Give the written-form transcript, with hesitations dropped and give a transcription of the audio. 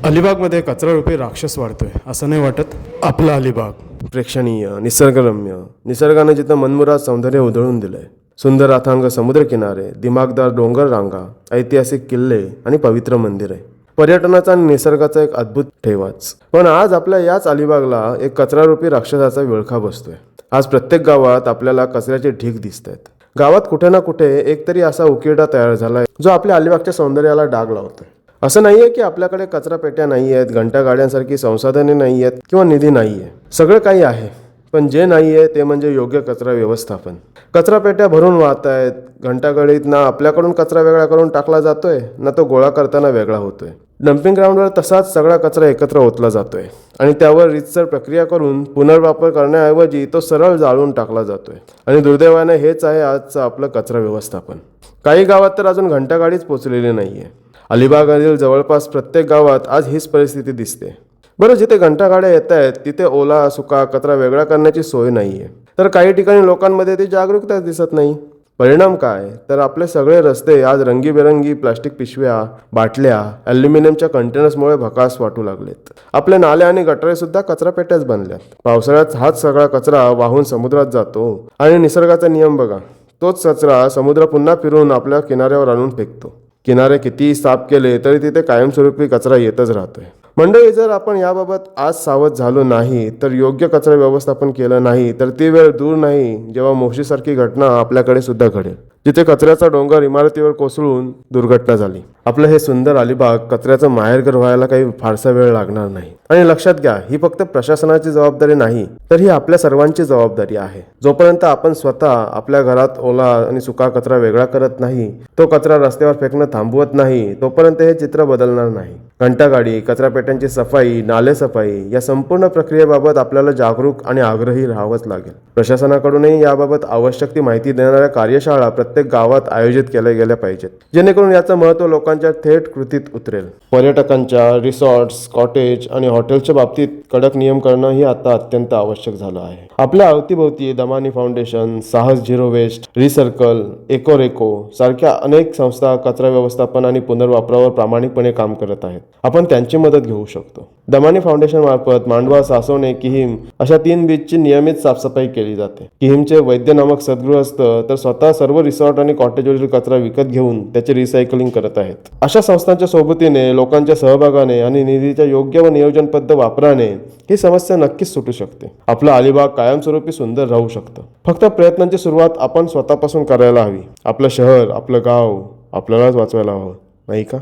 अलिबागमध्ये कचरारूपी राक्षस वाढतोय असं नाही वाटत? आपला अलिबाग प्रेक्षणीय, निसर्गरम्य, निसर्गाने जिथं मनमुराद सौंदर्य उधळून दिलंय. सुंदर अथांग समुद्रकिनारे, दिमागदार डोंगर रांगा, ऐतिहासिक किल्ले आणि पवित्र मंदिरे, पर्यटनाचा आणि निसर्गाचा एक अद्भुत ठेवाच. पण आज आपल्या याच अलिबागला एक कचरारूपी राक्षसाचा विळखा बसतोय. आज प्रत्येक गावात आपल्याला कचऱ्याचे ढीग दिसत आहेत. गावात कुठे ना कुठे एकतरी असा उकिरडा तयार झालाय जो आपल्या अलिबागच्या सौंदर्याला डाग लावतोय. असं नाहीये की आपल्याकडे कचरा पेट्या नाही आहेत, घंटा गाड्यांसारखी संसाधने नाही आहेत किंवा निधी नाहीये. सगळं काही आहे, पण जे नाहीये ते म्हणजे योग्य कचरा व्यवस्थापन. कचरा पेट्या भरून वाहत आहेत. घंटागाडीत ना आपल्याकडून कचरा वेगळा करून टाकला जातोय, ना तो गोळा करताना वेगळा होतोय. डम्पिंग ग्राउंडवर तसाच सगळा कचरा एकत्र ओतला जातोय आणि त्यावर रीतसर प्रक्रिया करून पुनर्वापर करण्याऐवजी तो सरळ जाळून टाकला जातोय. आणि दुर्दैवाने हेच आहे आजचं आपलं कचरा व्यवस्थापन. काही गावात तर अजून घंटागाडीच पोचलेली नाहीये. अलिबागमधील जवळपास प्रत्येक गावात आज हीच परिस्थिती दिसते. बरं, जिथे घंटागाड्या येत आहेत तिथे ओला सुका कचरा वेगळा करण्याची सोय नाहीये. तर काही ठिकाणी लोकांमध्ये ती जागरूकता दिसत नाही. परिणाम काय, तर आपले सगळे रस्ते आज रंगीबेरंगी प्लास्टिक पिशव्या, बाटल्या, ॲल्युमिनियमच्या कंटेनर्समुळे भकास वाटू लागलेत. आपले नाले आणि गटारे सुद्धा कचरा पेट्याच बनल्यात. पावसाळ्यात हाच सगळा कचरा वाहून समुद्रात जातो आणि निसर्गाचा नियम बघा, तोच कचरा समुद्र पुन्हा फिरून आपल्या किनाऱ्यावर आणून फेकतो. किनारे कितीही साफ केले तरी तिथे कायमस्वरूपी कचरा येतच राहतोय. मंडळी, जर आपण याबाबत आज सावध झालो नाही, तर योग्य कचरा व्यवस्थापन केलं नाही, तर ती वेळ दूर नाही जेव्हा मोशीसारखी घटना आपल्याकडे सुद्धा घडेल, जिथे कचऱ्याचा डोंगर इमारतीवर कोसळून दुर्घटना झाली. आपलं हे सुंदर अलिबाग कचऱ्याचं माहेरघर व्हायला काही फारसा वेळ लागणार नाही. आणि लक्षात घ्या, ही फक्त प्रशासनाची जबाबदारी नाही, तर ही आपल्या सर्वांची जबाबदारी आहे. जोपर्यंत आपण स्वतः आपल्या घरात ओला आणि सुका कचरा वेगळा करत नाही, तो कचरा रस्त्यावर फेकणं थांबवत नाही, तोपर्यंत हे चित्र बदलणार नाही. घंटागाडी, कचरा पेट्यांची सफाई, नाले सफाई या संपूर्ण प्रक्रियेबाबत आपल्याला जागरूक आणि आग्रही राहावंच लागेल. प्रशासनाकडूनही याबाबत आवश्यक ती माहिती देणाऱ्या कार्यशाळा प्रत्येक गावात आयोजित केल्या गेल्या पाहिजेत, जेणेकरून याचं महत्त्व लोकांच्या थेट कृतीत उतरेल. पर्यटकांच्या रिसॉर्ट्स, कॉटेज आणि हॉटेलच्या बाबतीत कडक नियम करणं ही आता अत्यंत आवश्यक झालं आहे. आपल्या अवतीभोवती दमानी फाउंडेशन, साहस झिरो वेस्ट, रिसर्कल, एकोरेको सारख्या अनेक संस्था कचरा व्यवस्थापन आणि पुनर्वापरावर प्रामाणिकपणे काम करत आहेत. आपण त्यांची मदत घेऊ शकतो. दमानी फाउंडेशन मार्फत मांडवा, सासवणे, किहीम अशा 3 बीचची नियमित साफसफाई केली जाते. किहीमचे वैद्य नामक सद्गृहस्थ तर स्वतः सर्व रिसॉर्ट आणि कॉटेजवरील कचरा विकत घेऊन त्याचे रिसायकलिंग करत आहेत. अशा संस्थांच्या सोबतीने, लोकांच्या सहभागाने आणि निधीच्या योग्य व नियोजनबद्ध वापराने ही समस्या नक्कीच सुटू शकते. आपला अलिबाग कायमस्वरूपी सुंदर राहू शकतं. फक्त प्रयत्नांची सुरुवात आपण स्वतःपासून करायला हवी. आपलं शहर, आपलं गाव आपल्यालाच वाचवायला हवं, नाही का?